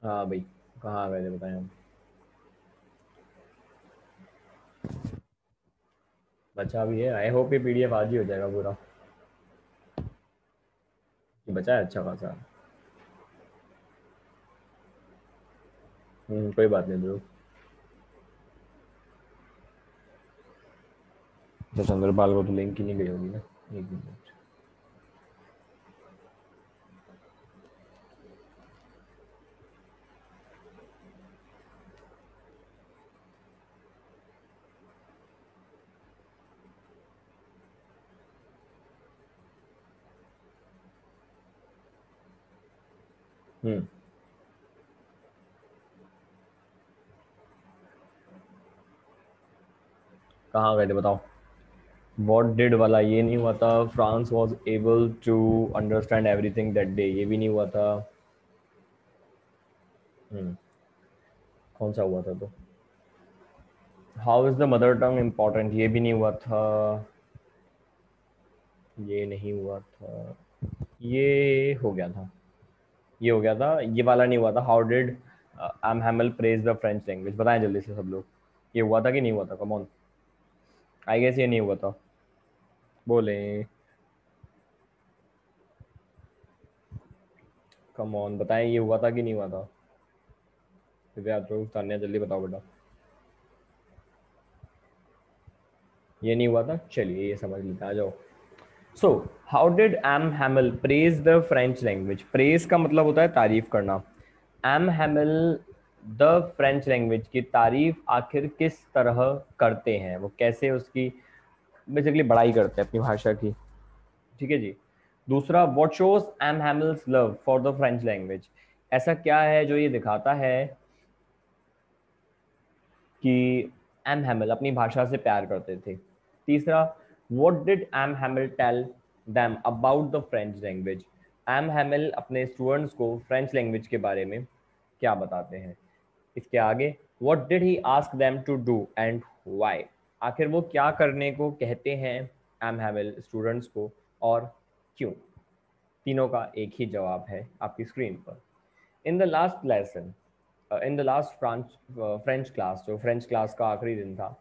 हाँ भाई, कहाँ गए थे बताएं हम। बचा भी है, आई होप ये पीडीएफ आज ही हो जाएगा पूरा। ये बचा है अच्छा खासा। कोई बात नहीं ब्रो। तो चंद्रपाल को तो लिंक ही नहीं गई होगी ना। एक मिनट। हम्म कहाँ गए थे बताओ। वॉट डिड वाला ये नहीं हुआ था। Franz was able to understand everything that day, ये भी नहीं हुआ था। हम्म कौन सा हुआ था तो। How is the mother tongue important, ये भी नहीं हुआ था। ये नहीं हुआ था। ये हो गया था। ये हो गया था, ये वाला नहीं हुआ था। How did M Hamel praise the French language, बताएं जल्दी से सब लोग। ये हुआ था कि नहीं हुआ था, कम ऑन। आई गेस ये नहीं हुआ था। बोले। कम ऑन बताएं, ये हुआ था कि नहीं हुआ था। दिव्या तो तान्या जल्दी बताओ बेटा। ये नहीं हुआ था, चलिए ये समझ लेते हैं, आ जाओ। So how did M Hamel praise the French language. Praise का मतलब होता है तारीफ करना। M Hamel the French language की तारीफ आखिर किस तरह करते हैं, वो कैसे उसकी बेसिकली बड़ाई करते हैं अपनी भाषा की। ठीक है जी। दूसरा, what shows M Hamel's love for the French language. ऐसा क्या है जो ये दिखाता है कि एम हैमल अपनी भाषा से प्यार करते थे। तीसरा, what did M Hamel tell them about the French language. M Hamel अपने स्टूडेंट्स को फ्रेंच लैंग्वेज के बारे में क्या बताते हैं। इसके आगे, what did he ask them to do and why. आखिर वो क्या करने को कहते हैं एम हैमल स्टूडेंट्स को, और क्यों। तीनों का एक ही जवाब है आपकी स्क्रीन पर। In the last lesson, in the last French class, जो फ्रेंच क्लास का आखिरी दिन था,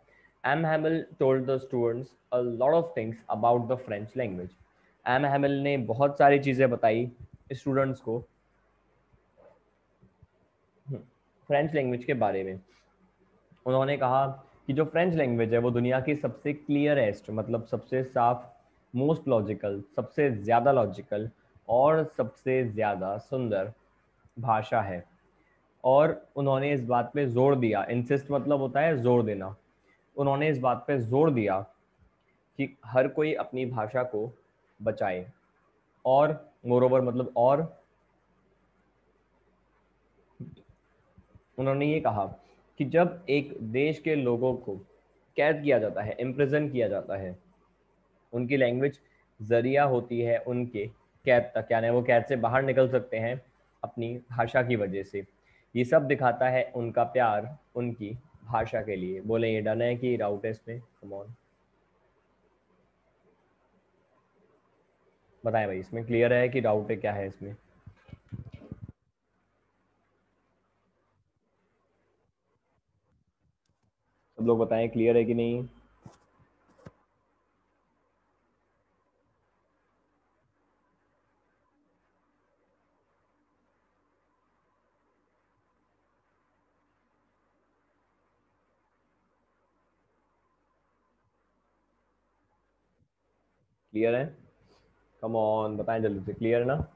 M Hamel told the students a lot of things about the French language. M Hamel ने बहुत सारी चीज़ें बताई स्टूडेंट्स को फ्रेंच लैंग्वेज के बारे में। उन्होंने कहा कि जो फ्रेंच लैंग्वेज है वो दुनिया की सबसे क्लियरेस्ट, मतलब सबसे साफ, मोस्ट लॉजिकल, सबसे ज़्यादा लॉजिकल और सबसे ज़्यादा सुंदर भाषा है। और उन्होंने इस बात पे जोर दिया, इंसिस्ट मतलब होता है जोर देना। उन्होंने इस बात पे जोर दिया कि हर कोई अपनी भाषा को बचाए। और मोरोवर मतलब और, उन्होंने ये कहा कि जब एक देश के लोगों को कैद किया जाता है, इम्प्रिजन किया जाता है, उनकी लैंग्वेज जरिया होती है उनके कैद तक, यानी वो कैद से बाहर निकल सकते हैं अपनी भाषा की वजह से। ये सब दिखाता है उनका प्यार उनकी भाषा के लिए। बोले ये डन है कि राउट है इसमें, कम ऑन बताएं भाई, इसमें क्लियर है कि डाउट है, क्या है इसमें। सब लोग बताएं क्लियर है कि नहीं। क्लियर है, कम ऑन बताएं जल्दी से, क्लियर है ना।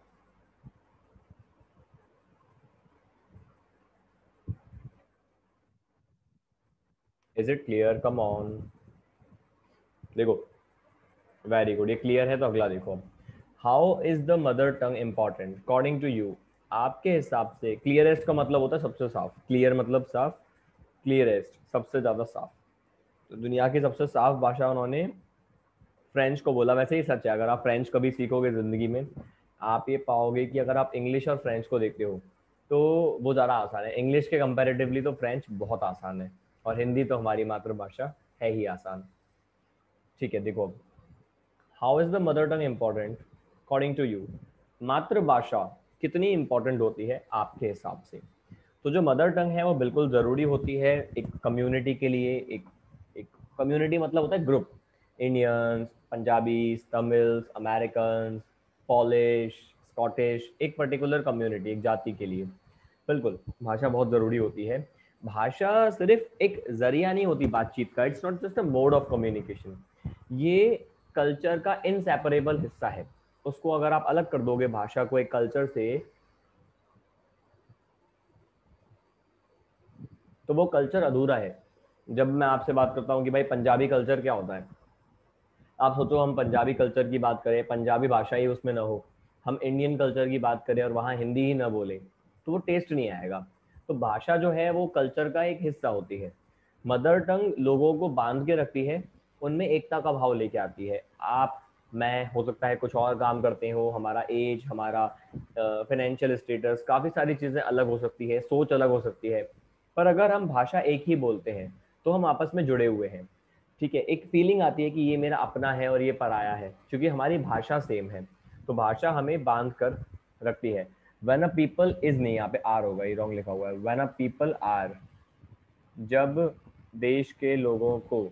Is it clear, come on. देखो, वेरी गुड, ये क्लियर है तो अगला देखो। How is the mother tongue important according to you. आपके हिसाब से क्लियरेस्ट का मतलब होता है सबसे साफ, क्लियर मतलब साफ, क्लियरेस्ट सबसे ज्यादा साफ। तो दुनिया की सबसे साफ भाषा उन्होंने फ्रेंच को बोला। वैसे ही सच है, अगर आप फ्रेंच कभी सीखोगे जिंदगी में, आप ये पाओगे कि अगर आप इंग्लिश और फ्रेंच को देखते हो तो वो ज़्यादा आसान है। इंग्लिश के कंपैरेटिवली तो फ्रेंच बहुत आसान है, और हिंदी तो हमारी मातृभाषा है ही आसान। ठीक है देखो, how is the mother tongue important according to you. मातृभाषा कितनी इंपॉर्टेंट होती है आपके हिसाब से। तो जो मदर टंग है वो बिल्कुल ज़रूरी होती है एक कम्युनिटी के लिए। एक एक कम्युनिटी मतलब होता है group, Indians, Punjabis, Tamils, American, polish, Scottish, एक पर्टिकुलर कम्युनिटी, एक जाति के लिए बिल्कुल भाषा बहुत ज़रूरी होती है। भाषा सिर्फ एक जरिया नहीं होती बातचीत का, it's not just a mode of communication, ये कल्चर का इनसेपरेबल हिस्सा है। उसको अगर आप अलग कर दोगे भाषा को एक कल्चर से, तो वो कल्चर अधूरा है। जब मैं आपसे बात करता हूँ कि भाई पंजाबी कल्चर क्या होता है, आप सोचो हम पंजाबी कल्चर की बात करें, पंजाबी भाषा ही उसमें ना हो, हम इंडियन कल्चर की बात करें और वहाँ हिंदी ही ना बोले, तो वो टेस्ट नहीं आएगा। तो भाषा जो है वो कल्चर का एक हिस्सा होती है। मदर टंग लोगों को बांध के रखती है, उनमें एकता का भाव लेके आती है। आप, मैं, हो सकता है कुछ और काम करते हो, हमारा एज, हमारा फाइनेंशियल स्टेटस, काफ़ी सारी चीज़ें अलग हो सकती है, सोच अलग हो सकती है, पर अगर हम भाषा एक ही बोलते हैं तो हम आपस में जुड़े हुए हैं। ठीक है, एक फीलिंग आती है कि ये मेरा अपना है और ये पराया है, क्योंकि हमारी भाषा सेम है। तो भाषा हमें बांध कर रखती है। व्हेन अ पीपल इज, नहीं यहाँ पे आर होगा, ये रॉन्ग लिखा हुआ है, व्हेन अ पीपल आर, जब देश के लोगों को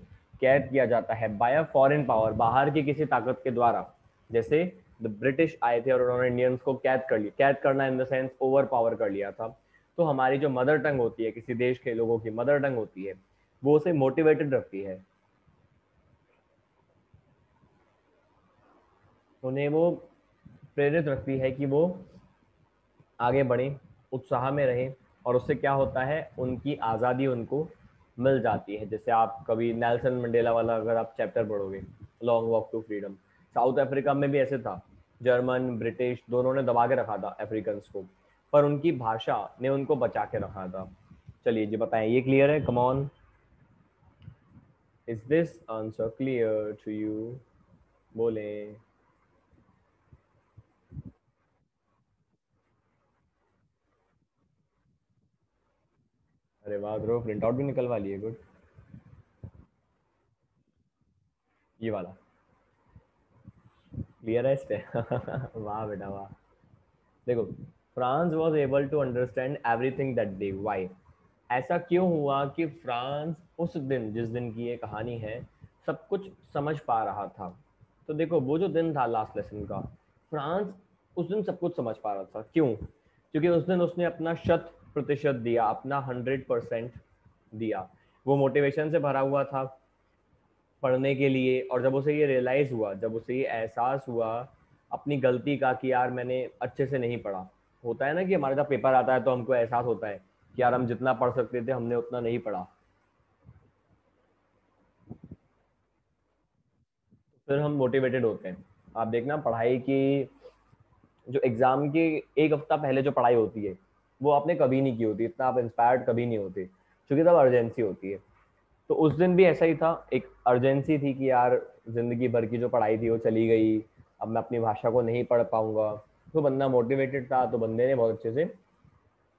कैद किया जाता है बाय अ फॉरेन पावर, बाहर की किसी ताकत के द्वारा, जैसे द ब्रिटिश आए थे और उन्होंने इंडियंस को कैद कर लिया, कैद करना in the sense over power कर लिया था, तो हमारी जो मदर टंग होती है, किसी देश के लोगों की मदर टंग होती है, वो उसे मोटिवेटेड रखती है, उन्हें वो प्रेरित रखती है कि वो आगे बढ़ें, उत्साह में रहें। और उससे क्या होता है, उनकी आज़ादी उनको मिल जाती है। जैसे आप कभी नेल्सन मंडेला वाला अगर आप चैप्टर पढ़ोगे, long walk to freedom, South Africa में भी ऐसे था, जर्मन ब्रिटिश दोनों ने दबा के रखा था अफ्रीकन को, पर उनकी भाषा ने उनको बचा के रखा था। चलिए जी बताएं, ये क्लियर है? Come on, is this answer clear to you? बोलें। अरे वाह ध्रुव, प्रिंट आउट भी निकलवा लिए, गुड। ये वाला क्लियर है इस पे? वाह बेटा वाह। देखो, Franz was able to understand everything that day, why? ऐसा क्यों हुआ कि फ्रांस उस दिन, जिस दिन की ये कहानी है, सब कुछ समझ पा रहा था? तो देखो, वो जो दिन था लास्ट लेसन का, फ्रांस उस दिन सब कुछ समझ पा रहा था। क्यों? क्योंकि उस दिन उसने अपना 100% दिया, अपना 100% दिया। वो मोटिवेशन से भरा हुआ था पढ़ने के लिए, और जब उसे ये रियलाइज़ हुआ, जब उसे ये एहसास हुआ अपनी गलती का कि यार मैंने अच्छे से नहीं पढ़ा, होता है ना कि हमारे जब पेपर आता है तो हमको एहसास होता है कि यार हम जितना पढ़ सकते थे हमने उतना नहीं पढ़ा, फिर हम मोटिवेटेड होते हैं। आप देखना पढ़ाई की, जो एग्ज़ाम के एक हफ्ता पहले जो पढ़ाई होती है, वो आपने कभी नहीं की होती, इतना आप इंस्पायर्ड कभी नहीं होते, क्योंकि तब अर्जेंसी होती है। तो उस दिन भी ऐसा ही था, एक अर्जेंसी थी कि यार जिंदगी भर की जो पढ़ाई थी वो चली गई, अब मैं अपनी भाषा को नहीं पढ़ पाऊंगा। तो बंदा मोटिवेटेड था, तो बंदे ने बहुत अच्छे से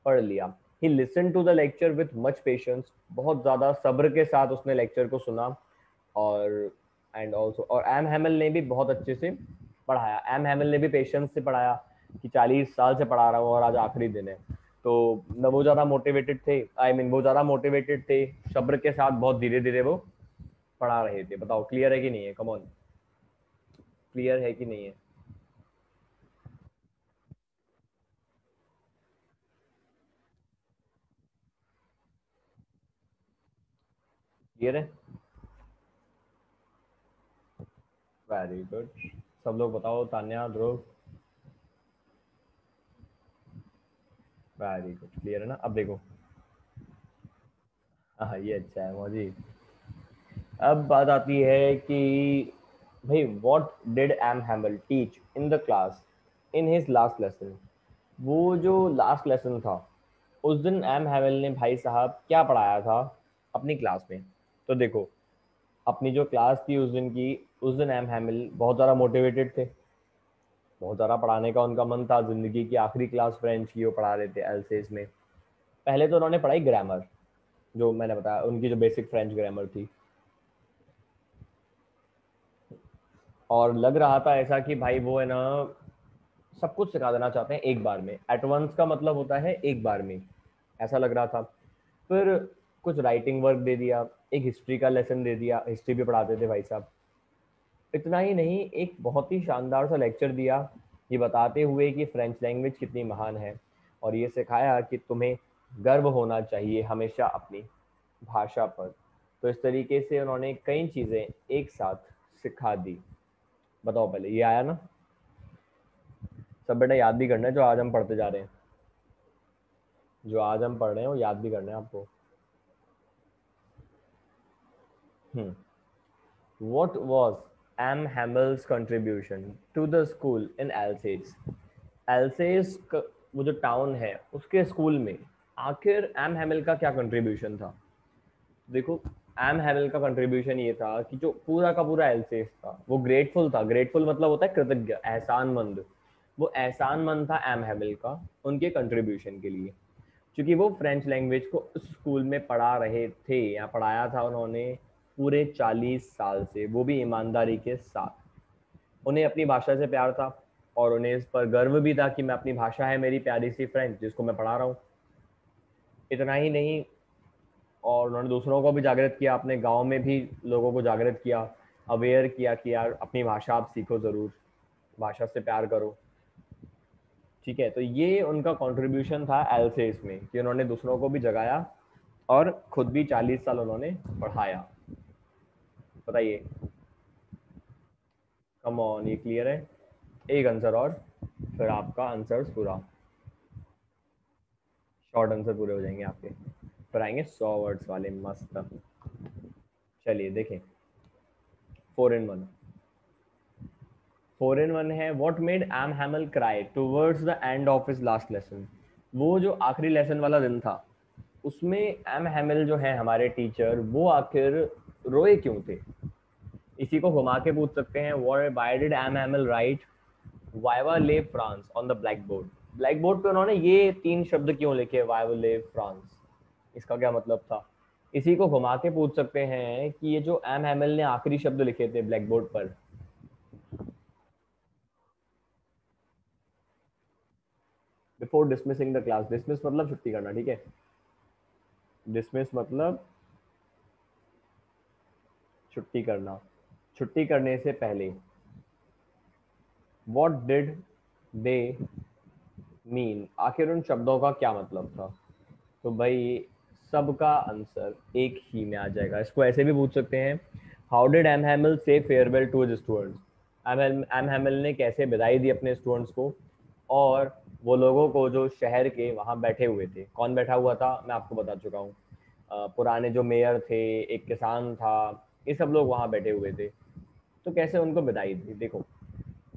पढ़ लिया। He listen to the lecture with much patience, बहुत ज़्यादा सब्र के साथ उसने लेक्चर को सुना। और एंड ऑल्सो, और एम हैमिल ने भी बहुत अच्छे से पढ़ाया, एम हैमिल ने भी पेशेंस से पढ़ाया कि 40 साल से पढ़ा रहा हूँ और आज आखिरी दिन है। तो न वो ज़्यादा मोटिवेटेड थे, आई मीन वो ज़्यादा मोटिवेटेड थे, सब्र के साथ बहुत धीरे धीरे वो पढ़ा रहे थे। बताओ क्लियर है कि नहीं है? कम ऑन, क्लियर है कि नहीं है? क्लियर है? Very good. सब लोग बताओ, तान्या, ध्रुव। वेरी गुड, क्लियर है ना? अब देखो, हाँ ये अच्छा है मौजी। अब बात आती है कि भाई what did M Hamel teach in the class in his last lesson? वो जो लास्ट लेसन था, उस दिन एम हैमिल ने भाई साहब क्या पढ़ाया था अपनी क्लास में? तो देखो, अपनी जो क्लास थी उस दिन की, उस दिन एम हैमिल बहुत ज़्यादा मोटिवेटेड थे, बहुत ज़्यादा पढ़ाने का उनका मन था। ज़िंदगी की आखिरी क्लास फ्रेंच की वो पढ़ा रहे थे एलसेस में। पहले तो उन्होंने पढ़ाई ग्रामर, जो मैंने बताया उनकी जो बेसिक फ्रेंच ग्रामर थी, और लग रहा था ऐसा कि भाई वो है ना सब कुछ सिखा देना चाहते हैं एक बार में। एट वंस का मतलब होता है एक बार में, ऐसा लग रहा था। फिर कुछ राइटिंग वर्क दे दिया, एक हिस्ट्री का लेसन दे दिया, हिस्ट्री भी पढ़ाते थे भाई साहब। इतना ही नहीं, एक बहुत ही शानदार सा लेक्चर दिया, ये बताते हुए कि फ्रेंच लैंग्वेज कितनी महान है, और ये सिखाया कि तुम्हें गर्व होना चाहिए हमेशा अपनी भाषा पर। तो इस तरीके से उन्होंने कई चीज़ें एक साथ सिखा दी। बताओ पहले, ये आया ना? सब बेटा याद भी करना है, जो आज हम पढ़ते जा रहे हैं, जो आज हम पढ़ रहे हैं वो याद भी करना है आपको। What was M. Hamill's contribution to the school in Alsace? Else's वो जो टाउन है उसके स्कूल में आखिर एम हैमिल का क्या कंट्रीब्यूशन था? देखो, एम हैमिल का कंट्रीब्यूशन ये था कि जो पूरा का पूरा एल्सेस था वो ग्रेटफुल था। ग्रेटफुल मतलब होता है कृतज्ञ, एहसानमंद। वो एहसानमंद था एम हैमिल का उनके कंट्रीब्यूशन के लिए, क्योंकि वो फ्रेंच लैंग्वेज को उस स्कूल में पढ़ा रहे थे या पढ़ाया था उन्होंने पूरे 40 साल से, वो भी ईमानदारी के साथ। उन्हें अपनी भाषा से प्यार था और उन्हें इस पर गर्व भी था कि मैं अपनी भाषा है मेरी प्यारी सी फ्रेंच, जिसको मैं पढ़ा रहा हूँ। इतना ही नहीं, और उन्होंने दूसरों को भी जागृत किया, अपने गांव में भी लोगों को जागृत किया, अवेयर किया कि यार अपनी भाषा आप सीखो ज़रूर, भाषा से प्यार करो। ठीक है, तो ये उनका कंट्रीब्यूशन था एल्सेस में कि उन्होंने दूसरों को भी जगाया और खुद भी 40 साल उन्होंने पढ़ाया। बताइए, कम ऑन, ये क्लियर है? एक आंसर और, फिर आपका आंसर पूरा, शॉर्ट आंसर पूरे हो जाएंगे आपके, फिर आएंगे 100 वर्ड्स वाले मस्त। चलिए देखें, 4 in 1। 4 in 1 है, what made M Hamel cry towards the end of his last lesson. वो जो आखिरी लेसन वाला दिन था उसमें एम हैमल जो है हमारे टीचर, वो आखिर रोए क्यों थे? इसी को घुमा के पूछ सकते हैं, why did M Hamel write वाइवा ले France on the black board? Black board पे उन्होंने ये 3 शब्द क्यों लिखे, वाइवा ले फ्रांस? इसका क्या मतलब था? इसी को घुमा के पूछ सकते हैं कि ये जो एम हैमल ने आखिरी शब्द लिखे थे ब्लैक बोर्ड पर, before dismissing the class. Dismiss मतलब छुट्टी करना, ठीक है? डिसमिस मतलब छुट्टी करना। छुट्टी करने से पहले व्हाट डिड दे मीन, आखिर उन शब्दों का क्या मतलब था? तो भाई सबका आंसर एक ही में आ जाएगा। इसको ऐसे भी पूछ सकते हैं, हाउ डिड एम हैमिल से farewell to his students? M Hamel ने कैसे विदाई दी अपने स्टूडेंट्स को और वो लोगों को जो शहर के वहाँ बैठे हुए थे। कौन बैठा हुआ था मैं आपको बता चुका हूँ, पुराने जो मेयर थे, एक किसान था, ये सब लोग वहाँ बैठे हुए थे। तो कैसे उनको विदाई दी? देखो,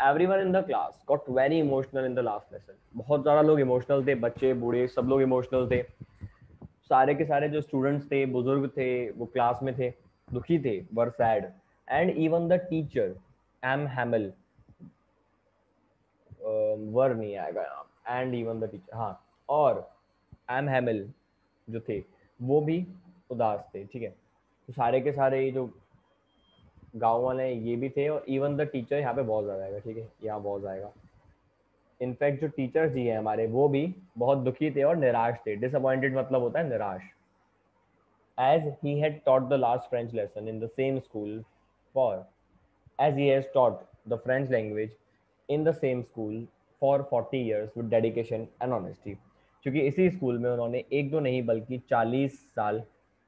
everyone in the class got very emotional in the last lesson. बहुत ज़्यादा लोग इमोशनल थे, बच्चे बूढ़े सब लोग इमोशनल थे। सारे के सारे जो स्टूडेंट्स थे, बुजुर्ग थे, वो क्लास में थे, दुखी थे, were sad. And even the teacher M Hamel, were नहीं आएगा यहाँ, एंड इवन द टीचर, हाँ, और एम हैमल जो थे वो भी उदास थे। ठीक है, तो सारे के सारे ये जो गाँव वाले हैं ये भी थे, और इवन द टीचर यहाँ पे बहुत ज़्यादा आएगा। ठीक है, यहाँ बहुत आएगा। इनफैक्ट जो टीचर्स जी हैं हमारे, वो भी बहुत दुखी थे और निराश थे। डिसअपॉइंटेड मतलब होता है निराश। as he had taught the last French lesson in the same school for, as he has taught the French language in the same school for 40 years with dedication and honesty। क्योंकि इसी school में उन्होंने एक दो नहीं बल्कि 40 साल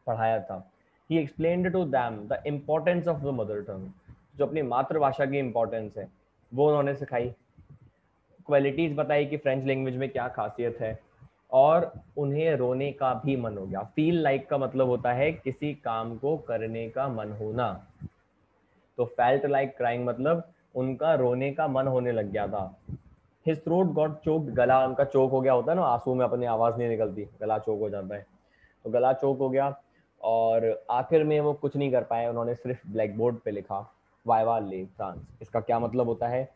पढ़ाया था। He explained to them the importance of the mother tongue। जो अपनी मातृभाषा की इम्पोर्टेंस है वो उन्होंने सिखाई, क्वालिटीज बताई कि फ्रेंच लैंग्वेज में क्या खासियत है, और उन्हें रोने का भी मन हो गया। फील लाइक का मतलब होता है किसी काम को करने का मन होना, तो फेल्ट लाइक क्राइंग मतलब उनका रोने का मन होने लग गया था। हिज थ्रोट गॉट चोक्ड, गला उनका चोक हो गया, होता है ना आंसू में अपनी आवाज नहीं निकलती, गला चोक हो जाता है, तो गला चोक हो गया। और आखिर में वो कुछ नहीं कर पाए, उन्होंने सिर्फ ब्लैक बोर्ड पे लिखा वाइवा ले फ्रांस। इसका क्या मतलब होता है?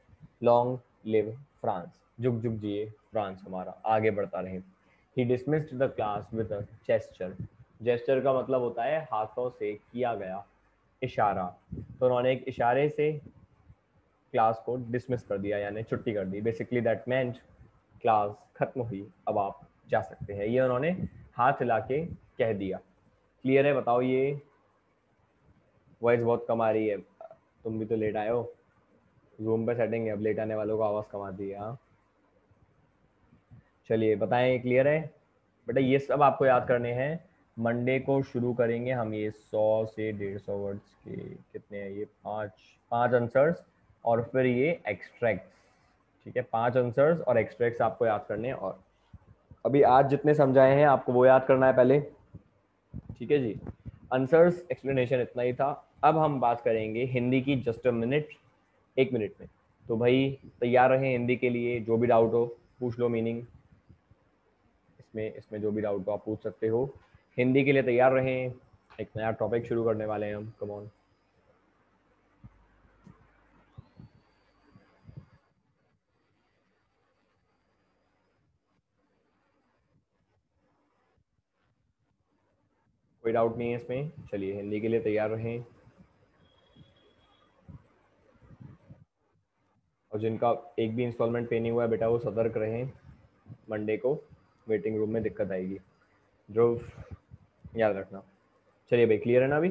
लॉन्ग लिव फ्रांस, जुग जुग जिए फ्रांस हमारा, आगे बढ़ता रहे। He dismissed the class with a gesture. Gesture का मतलब होता है हाथों से किया गया इशारा। तो उन्होंने एक इशारे से क्लास को डिसमिस कर दिया, यानी छुट्टी कर दी। बेसिकली दैट मेंट क्लास खत्म हुई, अब आप जा सकते हैं। ये उन्होंने हाथ हिला के कह दिया। क्लियर है? बताओ ये। वॉइस बहुत कम आ रही है, तुम भी तो लेट आए हो। जूम पे सेटिंग है, अब लेट आने वालों को आवाज़ कम आती है। हाँ चलिए बताएं, क्लियर है? बेटा ये सब आपको याद करने हैं। मंडे को शुरू करेंगे हम ये 100 से 150 वर्ड्स के, कितने हैं ये, पाँच, पांच आंसर्स और फिर ये एक्सट्रैक्ट्स। ठीक है, पांच आंसर्स और एक्सट्रैक्ट्स आपको याद करने हैं। और अभी आज जितने समझाए हैं आपको वो याद करना है पहले। ठीक है जी, आंसर्स एक्सप्लेनेशन इतना ही था। अब हम बात करेंगे हिंदी की, जस्ट अ मिनट, 1 मिनट में। तो भाई तैयार रहें हिंदी के लिए, जो भी डाउट हो पूछ लो, मीनिंग इसमें इसमें जो भी डाउट हो आप पूछ सकते हो। हिंदी के लिए तैयार रहें, एक नया टॉपिक शुरू करने वाले हैं हम, कम ऑन। कोई डाउट नहीं है इसमें, चलिए हिंदी के लिए तैयार रहें। और जिनका एक भी इंस्टॉलमेंट पे नहीं हुआ है बेटा वो सतर्क रहें, मंडे को वेटिंग रूम में दिक्कत आएगी, ध्रुव याद रखना। चलिए भाई, क्लियर है ना अभी?